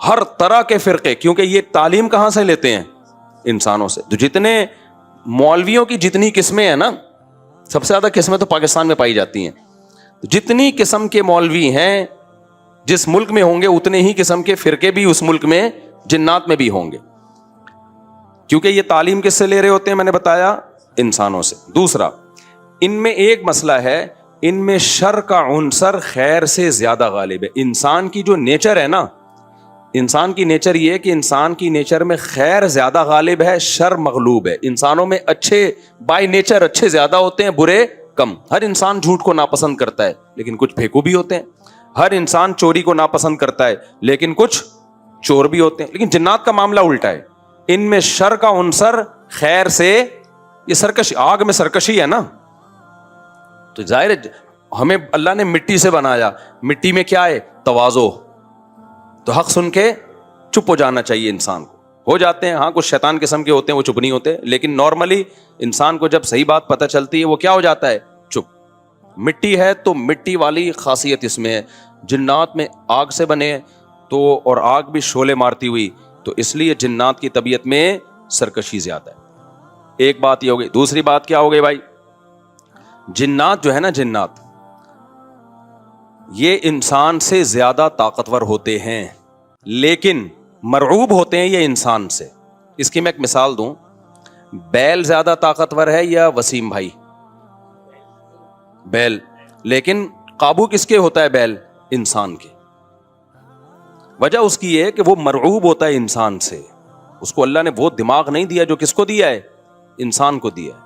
ہر طرح کے فرقے, کیونکہ یہ تعلیم کہاں سے لیتے ہیں؟ انسانوں سے. تو جتنے مولویوں کی جتنی قسمیں ہیں نا, سب سے زیادہ قسمیں تو پاکستان میں پائی جاتی ہیں. جتنی قسم کے مولوی ہیں جس ملک میں ہوں گے, اتنے ہی قسم کے فرقے بھی اس ملک میں جنات میں بھی ہوں گے, کیونکہ یہ تعلیم کس سے لے رہے ہوتے ہیں؟ میں نے بتایا, انسانوں سے. دوسرا, ان میں ایک مسئلہ ہے, ان میں شر کا عنصر خیر سے زیادہ غالب ہے. انسان کی جو نیچر ہے نا, انسان کی نیچر یہ ہے کہ انسان کی نیچر میں خیر زیادہ غالب ہے, شر مغلوب ہے. انسانوں میں اچھے بائی نیچر اچھے زیادہ ہوتے ہیں, برے کم. ہر انسان جھوٹ کو ناپسند کرتا ہے لیکن کچھ پھیکو بھی ہوتے ہیں. ہر انسان چوری کو ناپسند کرتا ہے لیکن کچھ چور بھی ہوتے ہیں. لیکن جنات کا معاملہ الٹا ہے, ان میں شر کا عنصر خیر سے, یہ سرکش, آگ میں سرکشی ہے نا, تو ظاہر ہے ہمیں اللہ نے مٹی سے بنایا, مٹی میں کیا ہے؟ تواضع. تو حق سن کے چپ ہو جانا چاہیے انسان کو. ہو جاتے ہیں ہاں, کچھ شیطان قسم کے ہوتے ہیں وہ چپ نہیں ہوتے, لیکن نارملی انسان کو جب صحیح بات پتہ چلتی ہے وہ کیا ہو جاتا ہے؟ چپ. مٹی ہے تو مٹی والی خاصیت اس میں ہے. جنات میں آگ سے بنے تو, اور آگ بھی شعلے مارتی ہوئی, تو اس لیے جنات کی طبیعت میں سرکشی زیادہ ہے. ایک بات یہ ہو گئی. دوسری بات کیا ہو گئی بھائی؟ جنات جو ہے نا, جنات یہ انسان سے زیادہ طاقتور ہوتے ہیں لیکن مرعوب ہوتے ہیں یہ انسان سے. اس کی میں ایک مثال دوں, بیل زیادہ طاقتور ہے یا وسیم بھائی؟ بیل. لیکن قابو کس کے ہوتا ہے بیل؟ انسان کے. وجہ اس کی ہے کہ وہ مرعوب ہوتا ہے انسان سے. اس کو اللہ نے وہ دماغ نہیں دیا جو کس کو دیا ہے؟ انسان کو دیا ہے.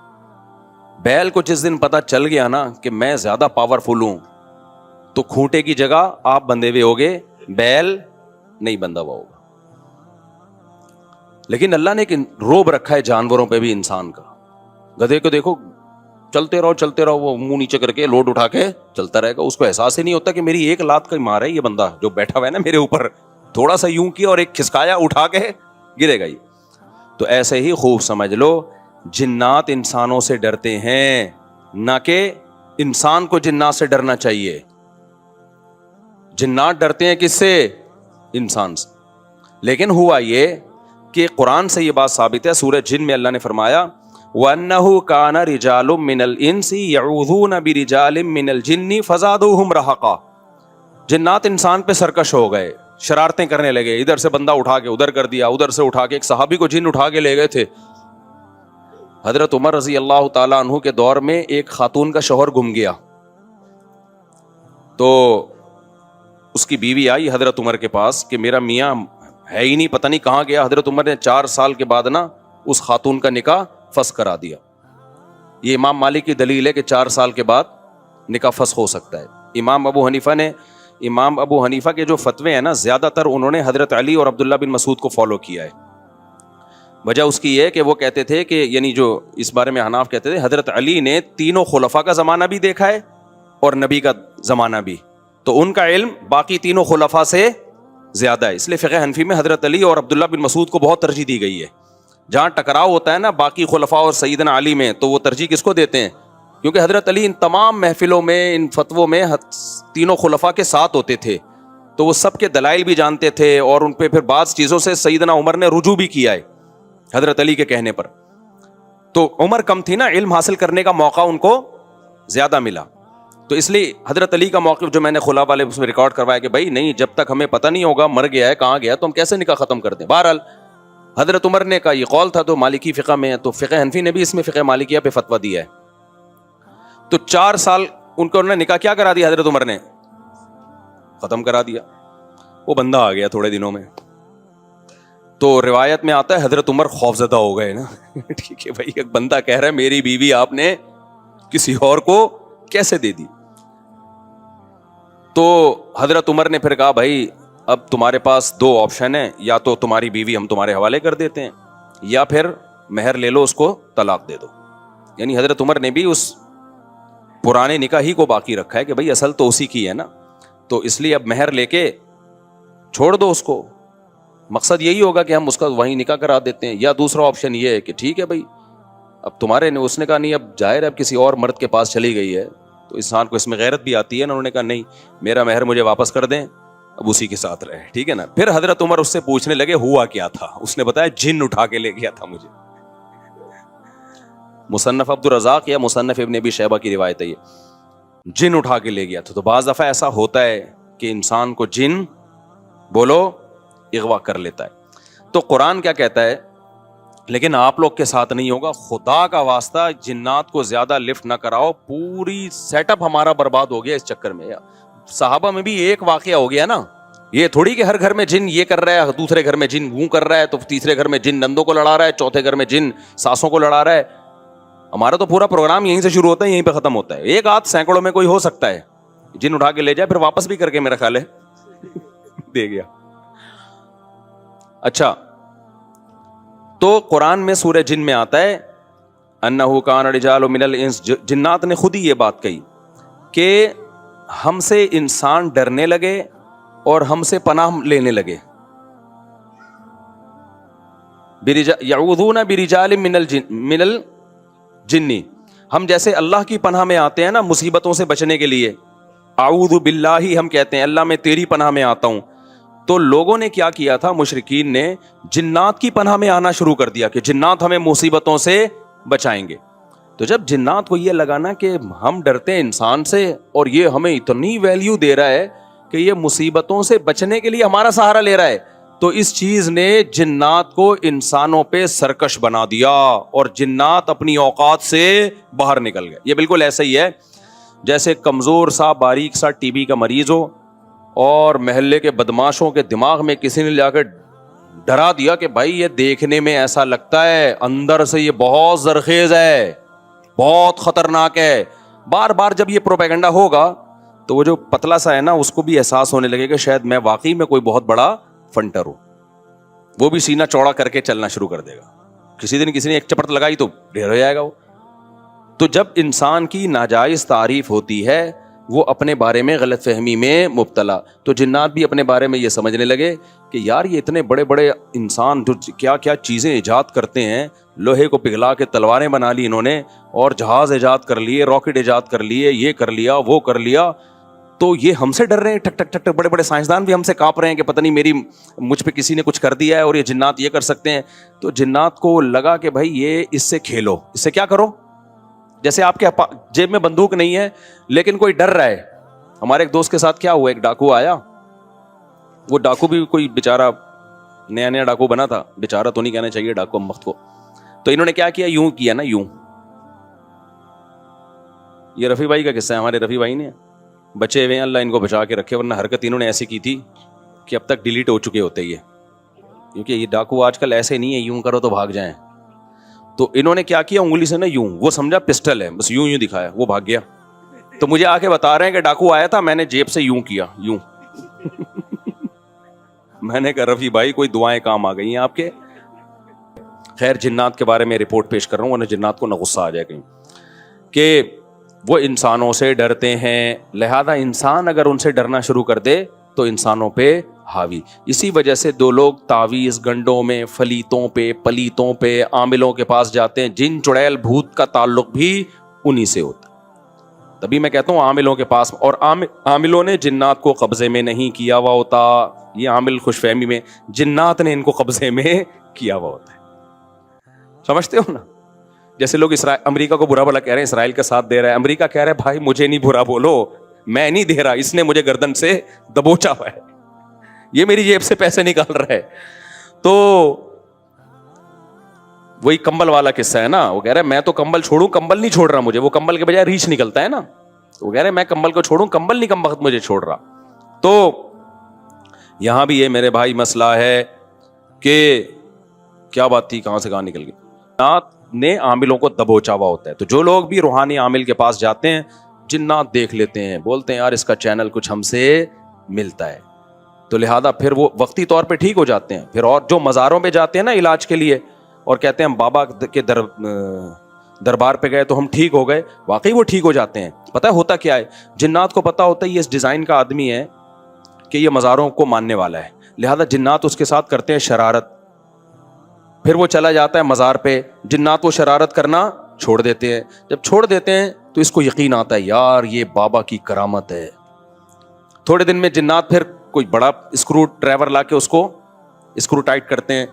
بیل کو جس دن پتا چل گیا نا کہ میں زیادہ پاورفل ہوں, تو کھوٹے کی جگہ آپ بندھے ہوئے ہوگے, بیل نہیں بندھا ہوا ہوگا. لیکن اللہ نے ایک روب رکھا ہے جانوروں پہ بھی انسان کا. گدھے کو دیکھو, چلتے رہو, وہ منہ نیچے کر کے لوڈ اٹھا کے چلتا رہے گا. اس کو احساس ہی نہیں ہوتا کہ میری ایک لات کا مار ہے یہ بندہ جو بیٹھا ہوا ہے نا میرے اوپر, تھوڑا سا یوں کیا اور ایک کھسکایا, اٹھا کے گرے گا. تو ایسے ہی خوب سمجھ لو, جنات انسانوں سے ڈرتے ہیں, نہ کہ انسان کو جنات سے ڈرنا چاہیے. جنات ڈرتے ہیں کس سے؟ انسان سے. لیکن ہوا یہ کہ قرآن سے یہ بات ثابت ہے. سورہ جن میں اللہ نے فرمایا وَأَنَّهُ كَانَ رِجَالٌ مِّنَ الْإِنسِ يَعُوذُونَ بِرِجَالٍ مِّنَ الْجِنِّ فَزَادُوهُمْ رَهَقًا. جنات انسان پہ سرکش ہو گئے, شرارتیں کرنے لگے, ادھر سے بندہ اٹھا کے ادھر کر دیا, ادھر سے اٹھا کے. ایک صحابی کو جن اٹھا کے لے گئے تھے. حضرت عمر رضی اللہ تعالیٰ عنہ کے دور میں ایک خاتون کا شوہر گم گیا, تو اس کی بیوی آئی حضرت عمر کے پاس کہ میرا میاں ہے ہی نہیں, پتہ نہیں کہاں گیا. حضرت عمر نے 4 سال کے بعد نا اس خاتون کا نکاح فسخ کرا دیا. یہ امام مالک کی دلیل ہے کہ 4 سال کے بعد نکاح فسخ ہو سکتا ہے. امام ابو حنیفہ کے جو فتوے ہیں نا, زیادہ تر انہوں نے حضرت علی اور عبداللہ بن مسعود کو فالو کیا ہے. وجہ اس کی یہ کہ وہ کہتے تھے کہ, یعنی جو اس بارے میں حناف کہتے تھے, حضرت علی نے تینوں خلفاء کا زمانہ بھی دیکھا ہے اور نبی کا زمانہ بھی, تو ان کا علم باقی تینوں خلفاء سے زیادہ ہے. اس لیے فقہ حنفی میں حضرت علی اور عبداللہ بن مسعود کو بہت ترجیح دی گئی ہے. جہاں ٹکراؤ ہوتا ہے نا باقی خلفاء اور سیدنا علی میں, تو وہ ترجیح کس کو دیتے ہیں؟ کیونکہ حضرت علی ان تمام محفلوں میں, ان فتووں میں تینوں خلفاء کے ساتھ ہوتے تھے, تو وہ سب کے دلائل بھی جانتے تھے, اور ان پہ پھر بعض چیزوں سے سیدنا عمر نے رجوع بھی کیا ہے حضرت علی کے کہنے پر. تو عمر کم تھی نا, علم حاصل کرنے کا موقع ان کو زیادہ ملا. تو اس لیے حضرت علی کا موقف جو میں نے خلا والے اس میں ریکارڈ کروایا کہ بھائی نہیں, جب تک ہمیں پتہ نہیں ہوگا مر گیا ہے کہاں گیا, تو ہم کیسے نکاح ختم کر دیں. بہرحال حضرت عمر نے کا یہ قول تھا, تو مالکی فقہ میں ہے, تو فقہ حنفی نے بھی اس میں فقہ مالکیہ پہ فتویٰ دیا ہے. تو 4 سال ان کو انہوں نے نکاح کیا کرا دیا, حضرت عمر نے ختم کرا دیا. وہ بندہ آ گیا تھوڑے دنوں میں, تو روایت میں آتا ہے حضرت عمر خوفزدہ ہو گئے نا. ٹھیک ہے بھائی, ایک بندہ کہہ رہا ہے میری بیوی آپ نے کسی اور کو کیسے دے دی. تو حضرت عمر نے پھر کہا بھائی اب تمہارے پاس 2 آپشن ہیں, یا تو تمہاری بیوی ہم تمہارے حوالے کر دیتے ہیں, یا پھر مہر لے لو, اس کو طلاق دے دو. یعنی حضرت عمر نے بھی اس پرانے نکاح ہی کو باقی رکھا ہے کہ بھائی اصل تو اسی کی ہے نا, تو اس لیے اب مہر لے کے چھوڑ دو اس کو. مقصد یہی ہوگا کہ ہم اس کا وہیں نکاح کرا دیتے ہیں. یا دوسرا آپشن یہ ہے کہ ٹھیک ہے بھائی اب تمہارے نے, اس نے کہا نہیں اب ظاہر ہے اب کسی اور مرد کے پاس چلی گئی ہے, تو انسان کو اس میں غیرت بھی آتی ہے نا. انہوں نے کہا نہیں, میرا مہر مجھے واپس کر دیں, اب اسی کے ساتھ رہے, ٹھیک ہے نا. پھر حضرت عمر اس سے پوچھنے لگے ہوا کیا تھا, اس نے بتایا جن اٹھا کے لے گیا تھا مجھے. مصنف عبد الرزاق یا مصنف ابن ابی شیبہ کی روایت ہے یہ, جن اٹھا کے لے گیا تھا. تو بعض دفعہ ایسا ہوتا ہے کہ انسان کو جن بولو اغوا کر لیتا ہے. تو قرآن کیا کہتا ہے, لیکن آپ لوگ کے ساتھ نہیں ہوگا, خدا کا واسطہ جنات کو زیادہ لفٹ نہ کراؤ, پوری سیٹ اپ ہمارا برباد ہو گیا اس چکر میں. صحابہ میں بھی ایک واقعہ ہو گیا نا, یہ تھوڑی کہ ہر گھر میں جن یہ کر رہا ہے, دوسرے گھر میں جن وہ کر رہا ہے, تو تیسرے گھر میں جن نندوں کو لڑا رہا ہے, چوتھے گھر میں جن ساسوں کو لڑا رہا ہے. ہمارا تو پورا پروگرام یہیں سے شروع ہوتا ہے, یہیں پہ ختم ہوتا ہے. ایک آدھ سینکڑوں میں کوئی ہو سکتا ہے جن اٹھا کے لے جائے, پھر واپس بھی کر کے میرا خیال ہے دے گیا. اچھا, تو قرآن میں سورہ جن میں آتا ہے انہ کان رجال من الانس, جنات نے خود ہی یہ بات کہی کہ ہم سے انسان ڈرنے لگے اور ہم سے پناہ لینے لگے. یعوذون برجال من الجن, ہم جیسے اللہ کی پناہ میں آتے ہیں نا مصیبتوں سے بچنے کے لیے, اعوذ باللہ ہم کہتے ہیں اللہ میں تیری پناہ میں آتا ہوں. تو لوگوں نے کیا کیا تھا, مشرکین نے جنات کی پناہ میں آنا شروع کر دیا کہ جنات ہمیں مصیبتوں سے بچائیں گے. تو جب جنات کو یہ لگا نا کہ ہم ڈرتے ہیں انسان سے اور یہ ہمیں اتنی ویلیو دے رہا ہے کہ یہ مصیبتوں سے بچنے کے لیے ہمارا سہارا لے رہا ہے, تو اس چیز نے جنات کو انسانوں پہ سرکش بنا دیا اور جنات اپنی اوقات سے باہر نکل گئے. یہ بالکل ایسا ہی ہے جیسے کمزور سا باریک سا ٹی بی کا مریض ہو اور محلے کے بدماشوں کے دماغ میں کسی نے جا کے ڈرا دیا کہ بھائی یہ دیکھنے میں ایسا لگتا ہے, اندر سے یہ بہت زرخیز ہے, بہت خطرناک ہے. بار بار جب یہ پروپیگنڈا ہوگا تو وہ جو پتلا سا ہے نا اس کو بھی احساس ہونے لگے کہ شاید میں واقعی میں کوئی بہت بڑا فنٹر ہوں. وہ بھی سینہ چوڑا کر کے چلنا شروع کر دے گا. کسی دن کسی نے ایک چپٹ لگائی تو ڈھیر ہو جائے گا وہ. تو جب انسان کی ناجائز تعریف ہوتی ہے وہ اپنے بارے میں غلط فہمی میں مبتلا, تو جنات بھی اپنے بارے میں یہ سمجھنے لگے کہ یار یہ اتنے بڑے بڑے انسان جو کیا کیا چیزیں ایجاد کرتے ہیں, لوہے کو پگھلا کے تلواریں بنا لی انہوں نے, اور جہاز ایجاد کر لیے, راکٹ ایجاد کر لیے, یہ کر لیا وہ کر لیا, تو یہ ہم سے ڈر رہے ہیں. ٹک ٹک ٹک ٹک, بڑے بڑے سائنسدان بھی ہم سے کانپ رہے ہیں کہ پتہ نہیں مجھ پہ کسی نے کچھ کر دیا ہے اور یہ جنات یہ کر سکتے ہیں. تو جنات کو لگا کہ بھائی یہ اس سے کھیلو, اس سے کیا کرو, جیسے آپ کے جیب میں بندوق نہیں ہے لیکن کوئی ڈر رہا ہے. ہمارے ایک دوست کے ساتھ کیا ہوا, ایک ڈاکو آیا, وہ ڈاکو بھی کوئی بیچارہ نیا نیا ڈاکو بنا تھا, بیچارہ تو نہیں کہنا چاہیے ڈاکو ہم وقت کو. تو انہوں نے کیا کیا, یوں کیا نا, یوں. یہ رفیع بھائی کا قصہ ہے, ہمارے رفیع بھائی نے بچے ہوئے ہیں, اللہ ان کو بچا کے رکھے, ورنہ حرکت انہوں نے ایسی کی تھی کہ اب تک ڈیلیٹ ہو چکے ہوتے یہ, کیونکہ یہ ڈاکو آج کل ایسے نہیں ہے یوں کرو تو بھاگ جائیں. تو انہوں نے کیا کیا, انگلی سے نا یوں, وہ سمجھا پسٹل ہے, بس یوں یوں دکھایا, وہ بھاگ گیا. تو مجھے آ کے بتا رہے ہیں کہ ڈاکو آیا تھا, میں نے جیب سے یوں کیا, یوں. میں نے کہا رفیع بھائی کوئی دعائیں کام آ گئی ہیں آپ کے. خیر, جنات کے بارے میں رپورٹ پیش کر رہا ہوں, ورنہ جنات کو نہ غصہ آ جائے کہیں کہ وہ انسانوں سے ڈرتے ہیں, لہذا انسان اگر ان سے ڈرنا شروع کر دے تو انسانوں پہ حاوی. اسی وجہ سے دو لوگ تعویذ گنڈوں میں, فلیتوں پہ, پلیتوں پہ, عاملوں کے پاس جاتے ہیں. جن چڑیل بھوت کا تعلق بھی انہی سے ہوتا. تبھی میں کہتا ہوں عاملوں کے پاس, اور عاملوں نے جنات کو قبضے میں نہیں کیا ہوا ہوتا. یہ عامل خوش فہمی میں, جنات نے ان کو قبضے میں کیا ہوا ہوتا ہے. سمجھتے ہو نا, جیسے لوگ امریکہ کو برا بھلا کہہ رہے ہیں, اسرائیل کا ساتھ دے رہا ہے, امریکہ کہہ رہا ہے بھائی مجھے نہیں برا بولو, میں نہیں دے رہا, اس نے مجھے گردن سے دبوچا ہوا ہے, یہ میری جیب سے پیسے نکال رہا ہے. تو وہی کمبل والا قصہ ہے نا, وہ کہہ رہا ہے میں تو کمبل چھوڑوں, کمبل نہیں چھوڑ رہا مجھے, وہ کمبل کے بجائے ریچھ نکلتا ہے نا, تو وہ کہہ رہے ہیں میں کمبل کو چھوڑوں, کمبل نہیں کم وقت مجھے چھوڑ رہا. تو یہاں بھی یہ میرے بھائی مسئلہ ہے کہ کیا بات تھی, کہاں سے کہاں نکل گئی. جنات نے عاملوں کو دبوچا ہوا ہوتا ہے. تو جو لوگ بھی روحانی عامل کے پاس جاتے ہیں, جنات دیکھ لیتے ہیں, بولتے ہیں یار اس کا چینل کچھ ہم سے ملتا ہے, تو لہذا پھر وہ وقتی طور پہ ٹھیک ہو جاتے ہیں. پھر اور جو مزاروں پہ جاتے ہیں نا علاج کے لیے اور کہتے ہیں ہم بابا کے دربار پہ گئے تو ہم ٹھیک ہو گئے, واقعی وہ ٹھیک ہو جاتے ہیں. پتہ ہوتا کیا ہے, جنات کو پتہ ہوتا ہے یہ اس ڈیزائن کا آدمی ہے کہ یہ مزاروں کو ماننے والا ہے, لہذا جنات اس کے ساتھ کرتے ہیں شرارت. پھر وہ چلا جاتا ہے مزار پہ, جنات وہ شرارت کرنا چھوڑ دیتے ہیں. جب چھوڑ دیتے ہیں تو اس کو یقین آتا ہے یار یہ بابا کی کرامت ہے. تھوڑے دن میں جنات پھر کوئی بڑا اسکرو ڈرائیور لا کے اس کو اسکرو ٹائٹ کرتے ہیں.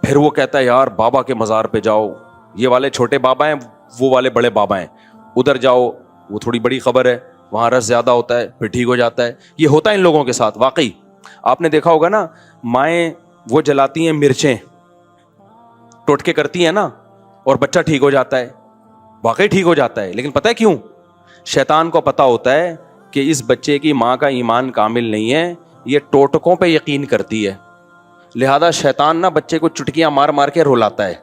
پھر وہ کہتا ہے یار بابا کے مزار پہ جاؤ, یہ والے چھوٹے بابا ہیں, وہ والے بڑے بابا ہیں, ادھر جاؤ, وہ تھوڑی بڑی خبر ہے, وہاں رس زیادہ ہوتا ہے, پھر ٹھیک ہو جاتا ہے. یہ ہوتا ہے ان لوگوں کے ساتھ. واقعی آپ نے دیکھا ہوگا نا, مائیں وہ جلاتی ہیں مرچیں, ٹوٹکے کرتی ہیں نا, اور بچہ ٹھیک ہو جاتا ہے, واقعی ٹھیک ہو جاتا ہے. لیکن پتہ ہے کیوں؟ شیطان کو پتا ہوتا ہے کہ اس بچے کی ماں کا ایمان کامل نہیں ہے, یہ ٹوٹکوں پہ یقین کرتی ہے, لہذا شیطان نا بچے کو چٹکیاں مار مار کے رلاتا ہے.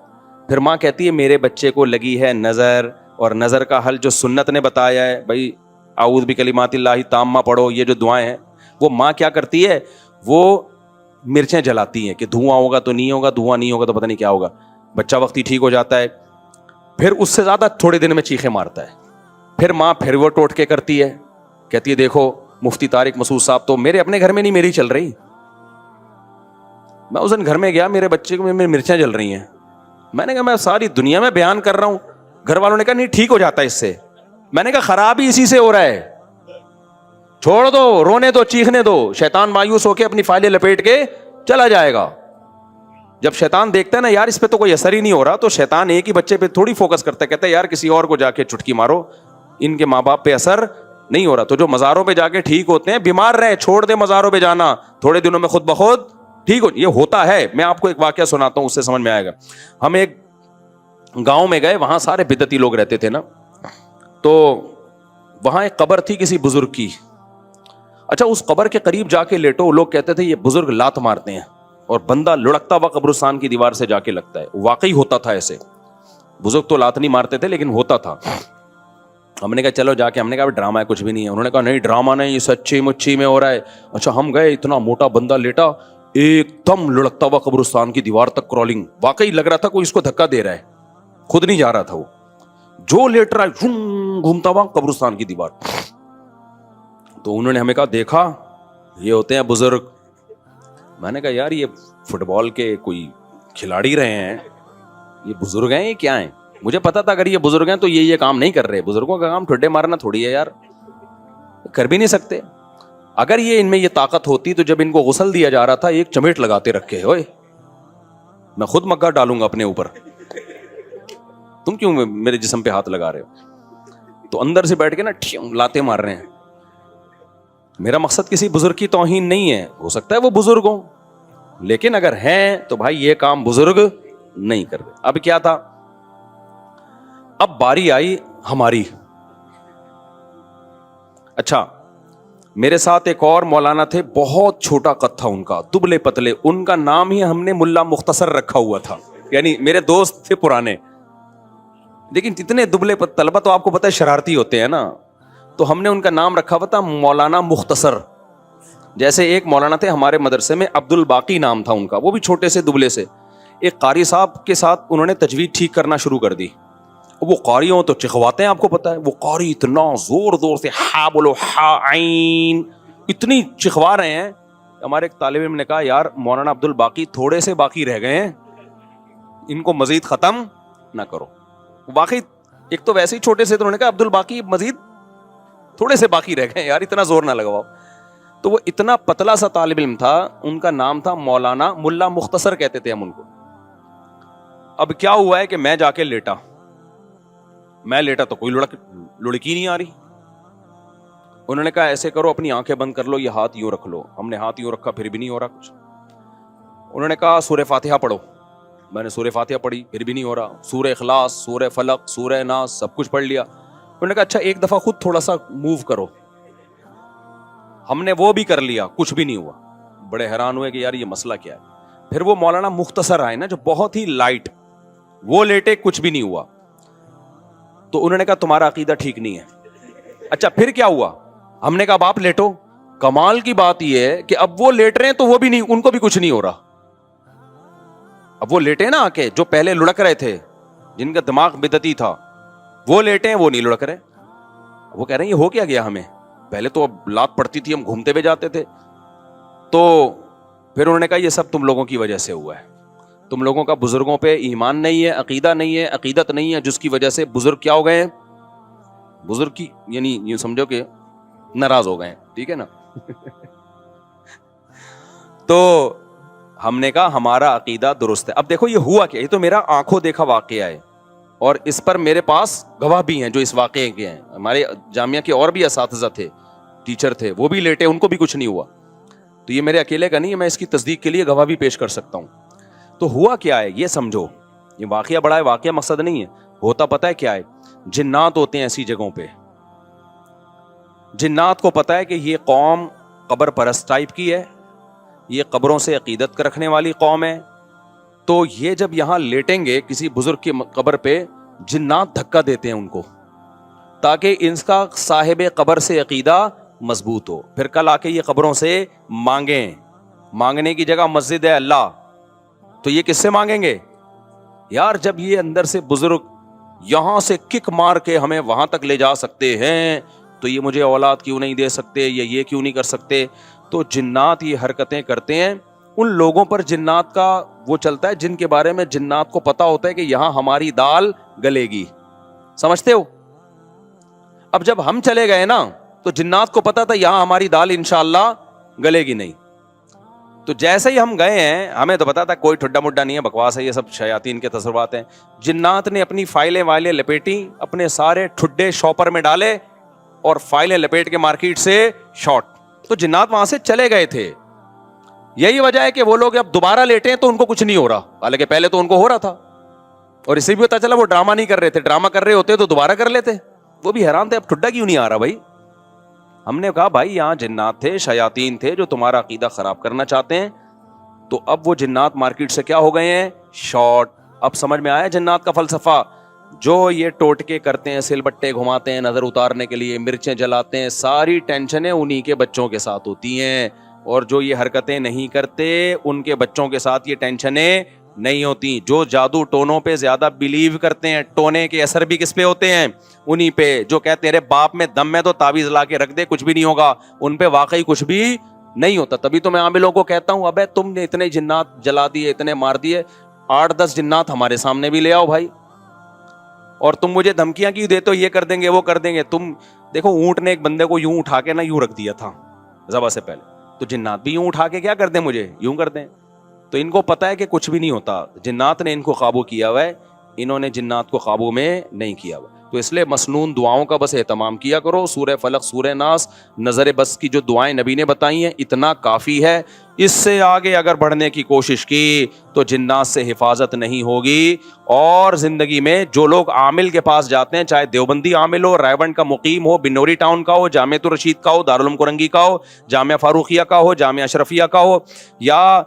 پھر ماں کہتی ہے میرے بچے کو لگی ہے نظر, اور نظر کا حل جو سنت نے بتایا ہے, بھائی اعوذ بکلمات اللہ تامہ پڑھو, یہ جو دعائیں ہیں, وہ ماں کیا کرتی ہے, وہ مرچیں جلاتی ہیں کہ دھواں ہوگا تو نہیں ہوگا, دھواں نہیں ہوگا تو پتہ نہیں کیا ہوگا. بچہ وقتی ٹھیک ہو جاتا ہے, پھر اس سے زیادہ تھوڑے دن میں چیخیں مارتا ہے. پھر ماں پھر وہ ٹوٹکے کرتی ہے, کہتی ہے دیکھو مفتی طارق مسعود صاحب تو میرے اپنے گھر میں نہیں میری چل رہی, میں اس دن گھر میں گیا, میرے بچے کو میں مرچیں جل رہی ہیں. میں نے کہا میں ساری دنیا میں بیان کر رہا ہوں. گھر والوں نے کہا نہیں ٹھیک ہو جاتا ہے اس سے. میں نے کہا خراب ہی اسی سے ہو رہا ہے, چھوڑ دو, رونے دو, چیخنے دو. شیطان مایوس ہو کے اپنی فائلیں لپیٹ کے چلا جائے گا. جب شیطان دیکھتا ہے نا یار اس پہ تو کوئی اثر ہی نہیں ہو رہا, تو شیطان ایک ہی بچے پہ تھوڑی فوکس کرتا ہے, کہتا ہے یار کسی اور کو جا کے چٹکی مارو, ان کے ماں باپ پہ اثر نہیں ہو رہا. تو جو مزاروں پہ جا کے ٹھیک ہوتے ہیں, بیمار رہے, چھوڑ دے مزاروں پہ جانا, تھوڑے دنوں میں خود بخود ٹھیک ہو. یہ ہوتا ہے. میں آپ کو ایک واقعہ سناتا ہوں, اس سے سمجھ میں آئے گا. ہم ایک گاؤں میں گئے, وہاں سارے بدعتی لوگ رہتے تھے نا, تو وہاں ایک قبر تھی کسی بزرگ کی. اچھا اس قبر کے قریب جا کے لیٹو, لوگ کہتے تھے یہ بزرگ لات مارتے ہیں, اور بندہ لڑکتا ہوا قبرستان کی دیوار سے جا کے لگتا ہے. واقعی ہوتا تھا ایسے. بزرگ تو لات نہیں مارتے تھے لیکن ہوتا تھا. ہم نے کہا چلو جا کے, ہم نے کہا ڈرامہ ہے, کچھ بھی نہیں ہے. انہوں نے کہا نہیں ڈرامہ نہیں, یہ سچی مچی میں ہو رہا ہے. اچھا ہم گئے, اتنا موٹا بندہ لیٹا, ایک دم لڑکتا ہوا قبرستان کی دیوار تک کرالنگ. واقعی لگ رہا تھا کوئی اس کو دھکا دے رہا ہے, خود نہیں جا رہا تھا وہ, جو لیٹ رہا ہے گھومتا ہوا قبرستان کی دیوار. تو انہوں نے ہمیں کہا دیکھا یہ ہوتے ہیں بزرگ. میں نے کہا یار یہ فٹ بال کے کوئی کھلاڑی رہے ہیں, یہ بزرگ ہیں یہ کیا ہیں؟ مجھے پتا تھا اگر یہ بزرگ ہیں تو یہ کام نہیں کر رہے. بزرگوں کا کام ٹھڈے مارنا تھوڑی ہے یار, کر بھی نہیں سکتے. اگر یہ ان میں یہ طاقت ہوتی تو جب ان کو غسل دیا جا رہا تھا ایک چمیٹ لگاتے رکھے, اوئے میں خود مگا ڈالوں گا اپنے اوپر, تم کیوں میرے جسم پہ ہاتھ لگا رہے ہو؟ تو اندر سے بیٹھ کے نا لاتے مار رہے ہیں. میرا مقصد کسی بزرگ کی توہین نہیں ہے, ہو سکتا ہے وہ بزرگ ہوں, لیکن اگر ہیں تو بھائی یہ کام بزرگ نہیں کر رہے. اب کیا تھا, اب باری آئی ہماری. اچھا میرے ساتھ ایک اور مولانا تھے, بہت چھوٹا قد تھا ان کا, دبلے پتلے. ان کا نام ہی ہم نے ملا مختصر رکھا ہوا تھا, یعنی میرے دوست تھے پرانے, لیکن اتنے دبلے طلبہ تو آپ کو پتہ ہے شرارتی ہوتے ہیں نا, تو ہم نے ان کا نام رکھا ہوا تھا مولانا مختصر. جیسے ایک مولانا تھے ہمارے مدرسے میں, عبد الباقی نام تھا ان کا, وہ بھی چھوٹے سے دبلے سے. ایک قاری صاحب کے ساتھ انہوں نے تجوید ٹھیک کرنا شروع کر دی. وہ قاری ہوں تو چکھواتے ہیں, آپ کو پتا ہے وہ قاری اتنا زور زور سے ہا بولو ہا عین اتنی چکھوا رہے ہیں. ہمارے ایک طالب علم نے کہا یار مولانا عبد الباقی تھوڑے سے باقی رہ گئے ہیں, ان کو مزید ختم نہ کرو. واقعی ایک تو ویسے ہی چھوٹے سے, تو انہوں نے کہا عبد الباقی مزید تھوڑے سے باقی رہ گئے یار, اتنا زور نہ لگواؤ. تو وہ اتنا پتلا سا طالب علم تھا, ان کا نام تھا مولانا ملا مختصر کہتے تھے ہم ان کو. اب کیا ہوا ہے کہ میں جا کے لیٹا تو کوئی لڑکی نہیں آ رہی. انہوں نے کہا ایسے کرو اپنی آنکھیں بند کر لو, یہ ہاتھ یوں رکھ لو. ہم نے ہاتھ یوں رکھا, پھر بھی نہیں ہو رہا کچھ. انہوں نے کہا سورہ فاتحہ پڑھو. میں نے سورہ فاتحہ پڑھی, پھر بھی نہیں ہو رہا. سورہ اخلاص, سورہ فلق, سورہ ناس, سب کچھ پڑھ لیا. انہوں نے کہا اچھا ایک دفعہ خود تھوڑا سا موو کرو. ہم نے وہ بھی کر لیا, کچھ بھی نہیں ہوا. بڑے حیران ہوئے کہ یار یہ مسئلہ کیا ہے. پھر وہ مولانا مختصر آئے نا جو بہت ہی لائٹ, وہ لیٹے, کچھ بھی نہیں ہوا. تو انہوں نے کہا تمہارا عقیدہ ٹھیک نہیں ہے. اچھا پھر کیا ہوا؟ ہم نے کہا باپ لیٹو. کمال کی بات یہ ہے کہ اب وہ لیٹ رہے ہیں تو وہ بھی نہیں, ان کو بھی کچھ نہیں ہو رہا. اب وہ لیٹے نا آ کے, جو پہلے لڑک رہے تھے, جن کا دماغ بدعتی تھا, وہ لیٹے ہیں, وہ نہیں لڑک رہے. وہ کہہ رہے ہیں یہ ہو کیا گیا ہمیں, پہلے تو اب لات پڑتی تھی, ہم گھومتے ہوئے جاتے تھے. تو پھر انہوں نے کہا یہ سب تم لوگوں کی وجہ سے ہوا ہے. تم لوگوں کا بزرگوں پہ ایمان نہیں ہے, عقیدہ نہیں ہے, عقیدت نہیں ہے, جس کی وجہ سے بزرگ کیا ہو گئے ہیں, بزرگ کی یعنی یہ سمجھو کہ ناراض ہو گئے ہیں. ٹھیک ہے نا. تو ہم نے کہا ہمارا عقیدہ درست ہے. اب دیکھو یہ ہوا کیا, یہ تو میرا آنکھوں دیکھا واقعہ ہے اور اس پر میرے پاس گواہ بھی ہیں جو اس واقعے کے ہیں. ہمارے جامعہ کے اور بھی اساتذہ تھے, ٹیچر تھے, وہ بھی لیٹے, ان کو بھی کچھ نہیں ہوا. تو یہ میرے اکیلے کا نہیں ہے, میں اس کی تصدیق کے لیے گواہ بھی پیش کر سکتا ہوں. تو ہوا کیا ہے یہ سمجھو, یہ واقعہ بڑا ہے, واقعہ مقصد نہیں ہے. ہوتا پتہ ہے کیا ہے, جنات ہوتے ہیں ایسی جگہوں پہ. جنات کو پتہ ہے کہ یہ قوم قبر پرست ٹائپ کی ہے, یہ قبروں سے عقیدت رکھنے والی قوم ہے. تو یہ جب یہاں لیٹیں گے کسی بزرگ کی قبر پہ, جنات دھکا دیتے ہیں ان کو تاکہ ان کا صاحب قبر سے عقیدہ مضبوط ہو. پھر کل آ کے یہ قبروں سے مانگیں. مانگنے کی جگہ مسجد ہے اللہ, تو یہ کس سے مانگیں گے یار؟ جب یہ اندر سے بزرگ یہاں سے کک مار کے ہمیں وہاں تک لے جا سکتے ہیں تو یہ مجھے اولاد کیوں نہیں دے سکتے, یا یہ کیوں نہیں کر سکتے؟ تو جنات یہ حرکتیں کرتے ہیں. ان لوگوں پر جنات کا وہ چلتا ہے جن کے بارے میں جنات کو پتا ہوتا ہے کہ یہاں ہماری دال گلے گی. سمجھتے ہو؟ اب جب ہم چلے گئے نا تو جنات کو پتا تھا یہاں ہماری دال انشاءاللہ گلے گی نہیں. تو جیسے ہی ہم گئے ہیں, ہمیں تو پتا تھا کوئی ٹھڈا مڈا نہیں ہے, بکواس ہے, یہ سب شیاطین کے تصورات ہیں. جنات نے اپنی فائلیں وائلیں لپیٹی, اپنے سارے ٹھڈے شاپر میں ڈالے اور فائلیں لپیٹ کے مارکیٹ سے شارٹ. تو جنات وہاں سے چلے گئے تھے. یہی وجہ ہے کہ وہ لوگ اب دوبارہ لیٹے ہیں تو ان کو کچھ نہیں ہو رہا, حالانکہ پہلے تو ان کو ہو رہا تھا. اور اسے بھی پتا چلا وہ ڈرامہ نہیں کر رہے تھے, ڈرامہ کر رہے ہوتے تو دوبارہ کر لیتے. وہ بھی حیران تھے اب ٹھڈا کیوں نہیں آ رہا بھائی. ہم نے کہا بھائی یہاں جنات تھے, شیاطین تھے جو تمہارا عقیدہ خراب کرنا چاہتے ہیں. تو اب وہ جنات مارکیٹ سے کیا ہو گئے ہیں؟ شارٹ. اب سمجھ میں آیا جنات کا فلسفہ. جو یہ ٹوٹکے کرتے ہیں, سل بٹے گھماتے ہیں نظر اتارنے کے لیے, مرچیں جلاتے ہیں, ساری ٹینشنیں انہی کے بچوں کے ساتھ ہوتی ہیں. اور جو یہ حرکتیں نہیں کرتے ان کے بچوں کے ساتھ یہ ٹینشنیں نہیں ہوتی. جو جادو ٹونوں پہ زیادہ بلیو کرتے ہیں, ٹونے کے اثر بھی کس پہ ہوتے ہیں؟ انہی پہ. جو کہتے تیرے باپ میں دم ہے تو تعویذ لا کے رکھ دے کچھ بھی نہیں ہوگا, ان پہ واقعی کچھ بھی نہیں ہوتا. تبھی تو میں عاملوں کو کہتا ہوں ابے تم نے اتنے جنات جلا دیے, اتنے مار دیے, 8-10 جنات ہمارے سامنے بھی لے آؤ بھائی. اور تم مجھے دھمکیاں کیوں دیتے ہو, یہ کر دیں گے وہ کر دیں گے. تم دیکھو اونٹ نے ایک بندے کو یوں اٹھا کے نا یوں رکھ دیا تھا ذبح سے پہلے, تو جنات بھی یوں اٹھا کے کیا کر دیں, مجھے یوں کر دیں. تو ان کو پتا ہے کہ کچھ بھی نہیں ہوتا, جنات نے ان کو قابو کیا ہوا ہے, انہوں نے جنات کو قابو میں نہیں کیا ہوا. تو اس لیے مسنون دعاؤں کا بس اہتمام کیا کرو. سورہ فلق, سورہ ناس, نظر بس کی جو دعائیں نبی نے بتائی ہیں اتنا کافی ہے. اس سے آگے اگر بڑھنے کی کوشش کی تو جنات سے حفاظت نہیں ہوگی. اور زندگی میں جو لوگ عامل کے پاس جاتے ہیں, چاہے دیوبندی عامل ہو, رائیونڈ کا مقیم ہو, بنوری ٹاؤن کا ہو, جامعہ الرشید کا ہو, دارالعلوم کرنگی کا ہو, جامعہ فاروقیہ کا ہو, جامعہ اشرفیہ کا ہو, یا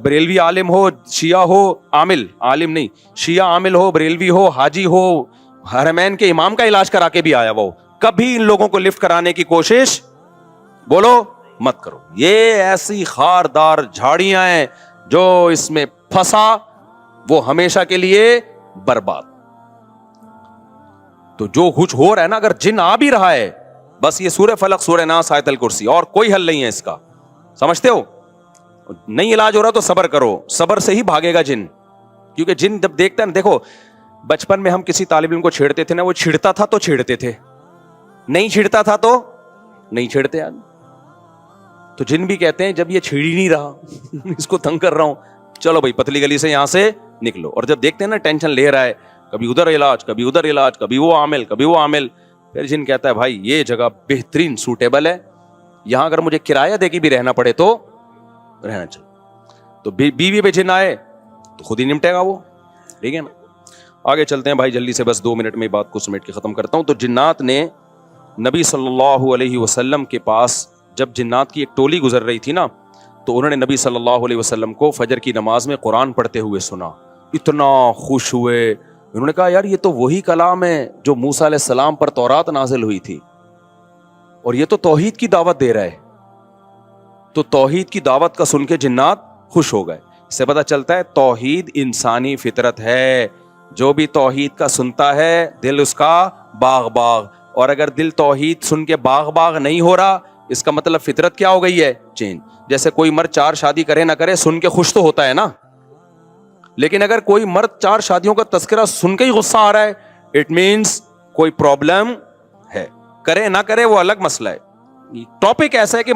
بریلوی عالم ہو, شیعہ ہو, عالم نہیں, شیعہ عامل ہو, بریلوی ہو, حاجی ہو, حرمین کے امام کا علاج کرا کے بھی آیا وہ, کبھی ان لوگوں کو لفٹ کرانے کی کوشش بولو مت کرو. یہ ایسی خاردار جھاڑیاں ہیں جو اس میں پھنسا وہ ہمیشہ کے لیے برباد. تو جو کچھ ہو رہا ہے نا, اگر جن آ بھی رہا ہے, بس یہ سورہ فلق, سورہ ناس, آیت الکرسی, اور کوئی حل نہیں ہے اس کا. سمجھتے ہو؟ نہیں علاج ہو رہا تو صبر کرو, صبر سے ہی بھاگے گا جن. کیونکہ جن جب دیکھتا ہے نا, دیکھو بچپن میں ہم کسی طالب علم کو چھیڑتے تھے نا, وہ چھڑتا تھا تو چھیڑتے تھے, نہیں چھڑتا تھا تو نہیں چھیڑتے. تو جن بھی کہتے ہیں جب یہ چھیڑ ہی نہیں رہا اس کو تنگ کر رہا ہوں, چلو بھائی پتلی گلی سے یہاں سے نکلو. اور جب دیکھتے ہیں نا ٹینشن لے رہا ہے, کبھی ادھر علاج, کبھی ادھر علاج, کبھی وہ عامل, کبھی وہ عامل, پھر جن کہتا ہے بھائی یہ جگہ بہترین سوٹیبل ہے, یہاں اگر مجھے کرایہ دے کے بھی رہنا پڑے تو رہنا چاہیے. تو بیوی پہ جن آئے تو خود ہی نمٹے گا وہ. ٹھیک ہے نا, آگے چلتے ہیں بھائی جلدی سے, بس 2 منٹ میں بات کو سمیٹ کے ختم کرتا ہوں. تو جنات نے نبی صلی اللہ علیہ وسلم کے پاس, جب جنات کی ایک ٹولی گزر رہی تھی نا, تو انہوں نے نبی صلی اللہ علیہ وسلم کو فجر کی نماز میں قرآن پڑھتے ہوئے سنا. اتنا خوش ہوئے, انہوں نے کہا یار یہ تو وہی کلام ہے جو موسیٰ علیہ السلام پر تورات نازل ہوئی تھی, اور یہ تو توحید کی دعوت دے رہا ہے. تو توحید کی دعوت کا سن کے جنات خوش ہو گئے. اس سے پتہ چلتا ہے توحید انسانی فطرت ہے. جو بھی توحید کا سنتا ہے دل اس کا باغ باغ, اور اگر دل توحید سن کے باغ باغ نہیں ہو رہا, اس کا مطلب فطرت کیا ہو گئی ہے؟ چینج. جیسے کوئی مرد 4 شادی کرے نہ کرے, سن کے خوش تو ہوتا ہے نا, لیکن اگر کوئی مرد 4 شادیوں کا تذکرہ سن کے ہی غصہ آ رہا ہے, اٹ مینس کوئی پرابلم ہے. کرے نہ کرے وہ الگ مسئلہ ہے. ٹاپک ایسا ہے کہ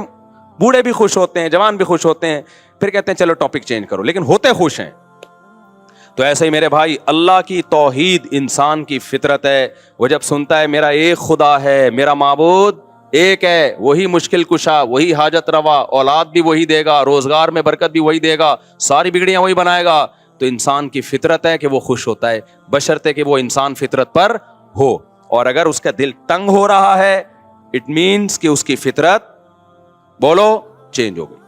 بوڑھے بھی خوش ہوتے ہیں, جوان بھی خوش ہوتے ہیں, پھر کہتے ہیں چلو ٹاپک چینج کرو, لیکن ہوتے خوش ہیں. تو ایسے ہی میرے بھائی اللہ کی توحید انسان کی فطرت ہے. وہ جب سنتا ہے میرا ایک خدا ہے, میرا معبود ایک ہے, وہی مشکل کشا, وہی حاجت روا, اولاد بھی وہی دے گا, روزگار میں برکت بھی وہی دے گا, ساری بگڑیاں وہی بنائے گا, تو انسان کی فطرت ہے کہ وہ خوش ہوتا ہے, بشرطے کہ وہ انسان فطرت پر ہو. اور اگر اس کا دل تنگ ہو رہا ہے, اٹ مینس کہ اس کی فطرت بولو چینج ہو گئی.